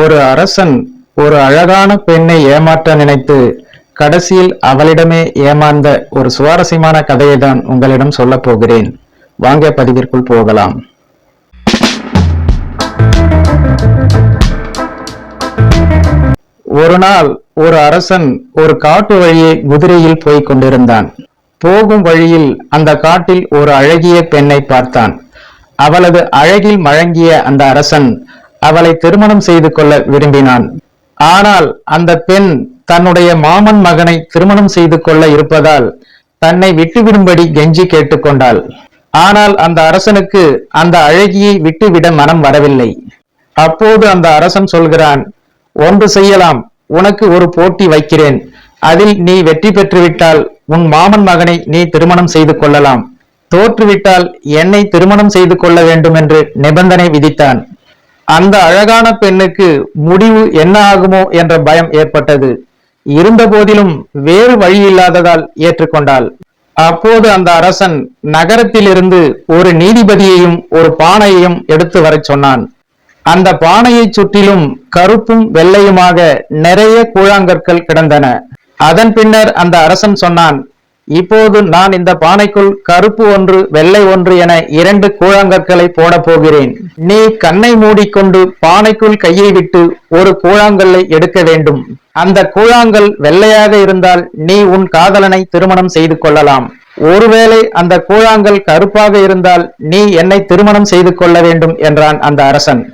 ஒரு அரசன் ஒரு அழகான பெண்ணை ஏமாற்ற நினைத்து கடைசியில் அவளிடமே ஏமாந்த ஒரு சுவாரஸ்யமான கதையை தான் உங்களிடம் சொல்ல போகிறேன். வாங்க பதிவிற்குள் போகலாம். ஒரு நாள் ஒரு அரசன் ஒரு காட்டு வழியே குதிரையில் போய்க் கொண்டிருந்தான். போகும் வழியில் அந்த காட்டில் ஒரு அழகிய பெண்ணை பார்த்தான். அவளது அழகில் மயங்கிய அந்த அரசன் அவளை திருமணம் செய்து கொள்ள விரும்பினான். ஆனால் அந்த பெண் தன்னுடைய மாமன் மகனை திருமணம் செய்து கொள்ள இருப்பதால் தன்னை விட்டுவிடும்படி கெஞ்சி கேட்டுக்கொண்டாள். ஆனால் அந்த அரசனுக்கு அந்த அழகியை விட்டுவிட மனம் வரவில்லை. அப்போது அந்த அரசன் சொல்கிறான், ஒன்று செய்யலாம், உனக்கு ஒரு போட்டி வைக்கிறேன். அதில் நீ வெற்றி பெற்றுவிட்டால் உன் மாமன் மகனை நீ திருமணம் செய்து கொள்ளலாம். தோற்றுவிட்டால் என்னை திருமணம் செய்து கொள்ள வேண்டும் என்று நிபந்தனை விதித்தான். அந்த அழகான பெண்ணுக்கு முடிவு என்ன ஆகுமோ என்ற பயம் ஏற்பட்டது. இருந்த போதிலும் வேறு வழி இல்லாததால் ஏற்றுக்கொண்டாள். அப்போது அந்த அரசன் நகரத்திலிருந்து ஒரு நீதிபதியையும் ஒரு பானையையும் எடுத்து வரச் சொன்னான். அந்த பானையை சுற்றிலும் கருப்பும் வெள்ளையுமாக நிறைய கூழாங்கற்கள் கிடந்தன. அதன் பின்னர் அந்த அரசன் சொன்னான், இப்போது நான் இந்த பானைக்குள் கருப்பு ஒன்று வெள்ளை ஒன்று என 2 கூழாங்கற்களை போட போகிறேன். நீ கண்ணை மூடிக்கொண்டு பானைக்குள் கையை விட்டு ஒரு கூழாங்கல்லை எடுக்க வேண்டும். அந்த கூழாங்கல் வெள்ளையாக இருந்தால் நீ உன் காதலனை திருமணம் செய்து கொள்ளலாம். ஒருவேளை அந்த கூழாங்கல் கருப்பாக இருந்தால் நீ என்னை திருமணம் செய்து கொள்ள வேண்டும் என்றான் அந்த அரசன்.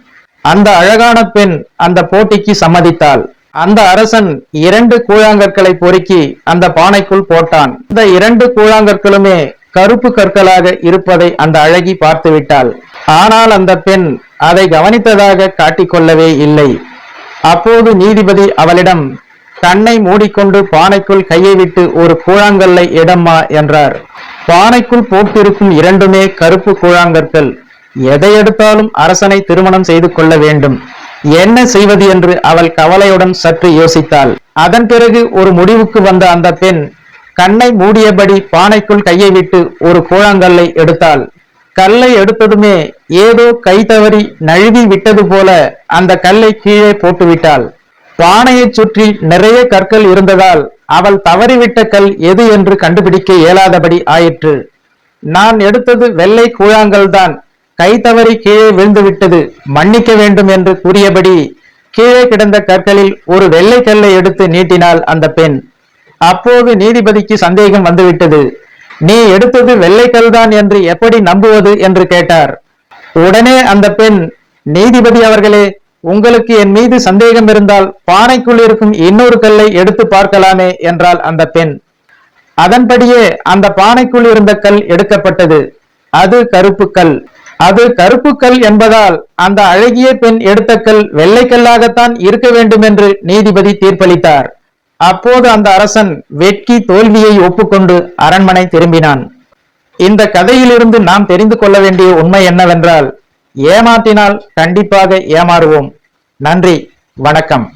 அந்த அழகான பெண் அந்த போட்டிக்கு சம்மதித்தாள். அந்த அரசன் 2 கூழாங்கற்களை பொறுக்கி அந்த பானைக்குள் போட்டான். இந்த 2 கூழாங்கற்களுமே கருப்பு கற்களாக இருப்பதை அந்த அழகி பார்த்து விட்டாள். ஆனால் அந்த பெண் அதை கவனித்ததாக காட்டிக்கொள்ளவே இல்லை. அப்போது நீதிபதி அவளிடம், கண்ணை மூடிக்கொண்டு பானைக்குள் கையை விட்டு ஒரு கூழாங்கல்லை இடம்மா என்றார். பானைக்குள் போட்டிருக்கும் 2மே கருப்பு கூழாங்கற்கள். எதை எடுத்தாலும் அரசனை திருமணம் செய்து கொள்ள வேண்டும். என்ன செய்வது என்று அவள் கவலையுடன் சற்று யோசித்தாள். அதன் பிறகு ஒரு முடிவுக்கு வந்த அந்த பெண் கண்ணை மூடியபடி பானைக்குள் கையை விட்டு ஒரு கூழாங்கல்லை எடுத்தாள். கல்லை எடுத்ததுமே ஏதோ கை தவறி நழுவி விட்டது போல அந்த கல்லை கீழே போட்டுவிட்டாள். பானையை சுற்றி நிறைய கற்கள் இருந்ததால் அவள் தவறிவிட்ட கல் எது என்று கண்டுபிடிக்க இயலாதபடி ஆயிற்று. நான் எடுத்தது வெள்ளை கூழாங்கல் தான், கை தவறி கீழே விழுந்து விட்டது, மன்னிக்க வேண்டும் என்று கூறியபடி கீழே கிடந்த கற்களில் ஒரு வெள்ளை கல்லை எடுத்து நீட்டினாள் அந்த பெண். அப்போது நீதிபதிக்கு சந்தேகம் வந்துவிட்டது. நீ எடுத்தது வெள்ளைக்கல் தான் என்று எப்படி நம்புவது என்று கேட்டார். உடனே அந்த பெண், நீதிபதி அவர்களே, உங்களுக்கு என் மீது சந்தேகம் இருந்தால் பானைக்குள் இருக்கும் இன்னொரு கல்லை எடுத்து பார்க்கலாமே என்றாள் அந்த பெண். அதன்படியே அந்த பானைக்குள் இருந்த கல் எடுக்கப்பட்டது. அது கருப்பு கல். அது கருப்பு கல் என்பதால் அந்த அழகிய பெண் எடுத்த கல் வெள்ளைக்கல்லாகத்தான் இருக்க வேண்டும் என்று நீதிபதி தீர்ப்பளித்தார். அப்போது அந்த அரசன் வெட்கி தோல்வியை ஒப்புக்கொண்டு அரண்மனை திரும்பினான். இந்த கதையிலிருந்து நாம் தெரிந்து கொள்ள வேண்டிய உண்மை என்னவென்றால், ஏமாற்றினால் கண்டிப்பாக ஏமாறுவோம். நன்றி, வணக்கம்.